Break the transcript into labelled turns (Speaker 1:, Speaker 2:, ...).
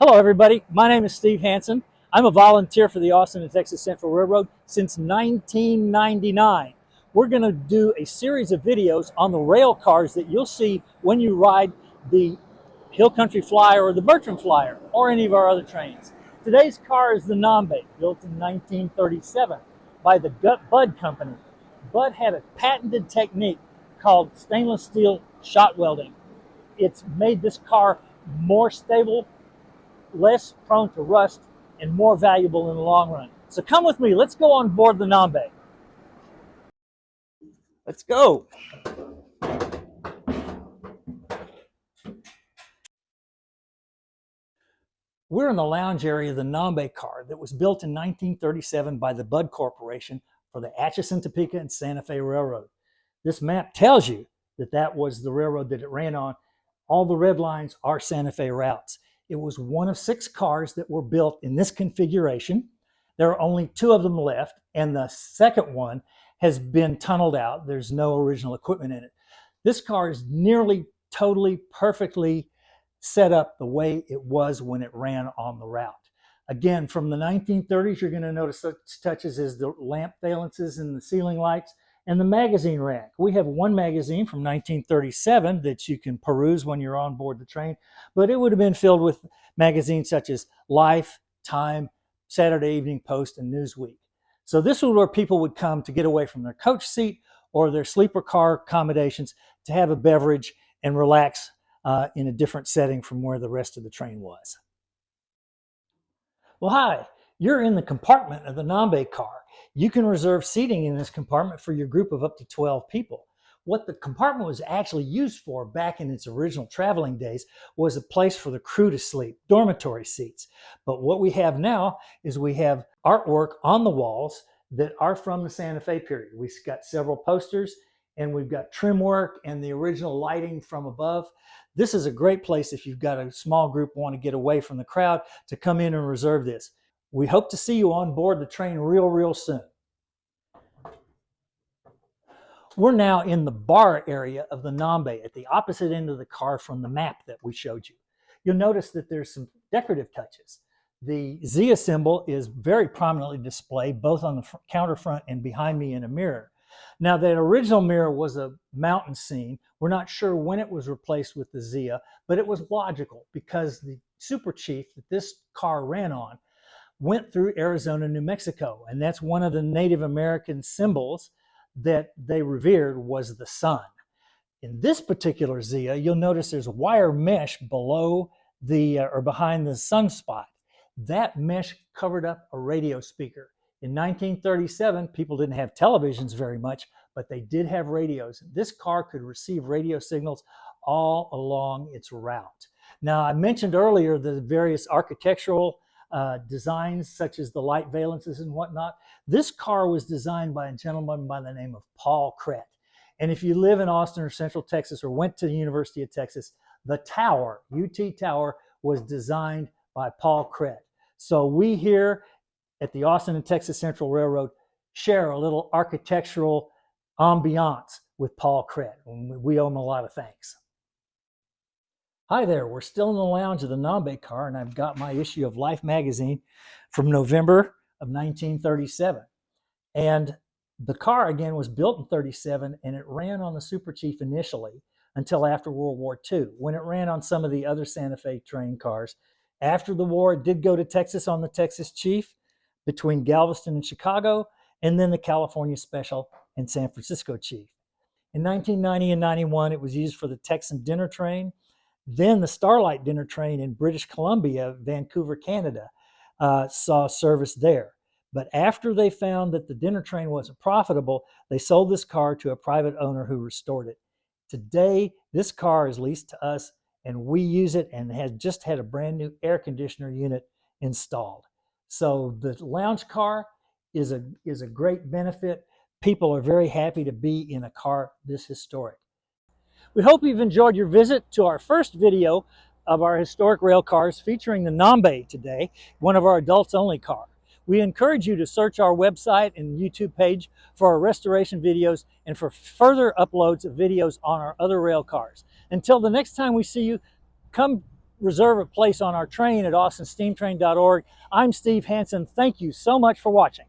Speaker 1: Hello everybody, my name is Steve Hanson. I'm a volunteer for the Austin and Texas Central Railroad since 1999. We're going to do a series of videos on the rail cars that you'll see when you ride the Hill Country Flyer or the Bertram Flyer or any of our other trains. Today's car is the Nambe, built in 1937 by the Bud Company. Bud had a patented technique called stainless steel shot welding. It's made this car more stable, less prone to rust, and more valuable in the long run. So come with me, let's go on board the Nambe. Let's go. We're in the lounge area of the Nambe car that was built in 1937 by the Bud Corporation for the Atchison Topeka and Santa Fe Railroad. This map tells you that that was the railroad that it ran on. All the red lines are Santa Fe routes. It was one of 6 cars that were built in this configuration. There are only 2 of them left, and the second one has been tunneled out. There's no original equipment in it. This car is nearly totally perfectly set up the way it was when it ran on the route. Again, from the 1930s, you're going to notice such touches as the lamp valances and the ceiling lights and the magazine rack. We have one magazine from 1937 that you can peruse when you're on board the train, but it would have been filled with magazines such as Life, Time, Saturday Evening Post, and Newsweek. So this was where people would come to get away from their coach seat or their sleeper car accommodations to have a beverage and relax in a different setting from where the rest of the train was. Well, hi, you're in the compartment of the Nambe car. You can reserve seating in this compartment for your group of up to 12 people. What the compartment was actually used for back in its original traveling days was a place for the crew to sleep, dormitory seats. But what we have now is we have artwork on the walls that are from the Santa Fe period. We've got several posters, and we've got trim work and the original lighting from above. This is a great place if you've got a small group who want to get away from the crowd to come in and reserve this. We hope to see you on board the train real soon. We're now in the bar area of the Nambe at the opposite end of the car from the map that we showed you. You'll notice that there's some decorative touches. The Zia symbol is very prominently displayed both on the counter front and behind me in a mirror. Now, that original mirror was a mountain scene. We're not sure when it was replaced with the Zia, but it was logical because the super chief that this car ran on went through Arizona, New Mexico, and that's one of the Native American symbols that they revered was the sun. In this particular Zia, you'll notice there's wire mesh below the or behind the sunspot. That mesh covered up a radio speaker. In 1937, people didn't have televisions very much, but they did have radios. This car could receive radio signals all along its route. Now, I mentioned earlier the various architectural designs such as the light valances and whatnot. This car was designed by a gentleman by the name of Paul Crett. And if you live in Austin or Central Texas or went to the University of Texas, the tower, UT Tower, was designed by Paul Crett. So we here at the Austin and Texas Central Railroad share a little architectural ambiance with Paul Crett. We owe him a lot of thanks. Hi there, we're still in the lounge of the Nambe car, and I've got my issue of Life magazine from November of 1937. And the car, again, was built in 37, and it ran on the Super Chief initially until after World War II, when it ran on some of the other Santa Fe train cars. After the war, it did go to Texas on the Texas Chief between Galveston and Chicago, and then the California Special and San Francisco Chief. In 1990 and 91, it was used for the Texan dinner train. Then the Starlight dinner train in British Columbia, Vancouver, Canada, saw service there. But after they found that the dinner train wasn't profitable, they sold this car to a private owner who restored it. Today, this car is leased to us, and we use it and has just had a brand new air conditioner unit installed. So the lounge car is a great benefit. People are very happy to be in a car this historic. We hope you've enjoyed your visit to our first video of our historic rail cars featuring the Nambe today, one of our adults-only cars. We encourage you to search our website and YouTube page for our restoration videos and for further uploads of videos on our other rail cars. Until the next time we see you, come reserve a place on our train at austinsteamtrain.org. I'm Steve Hanson. Thank you so much for watching.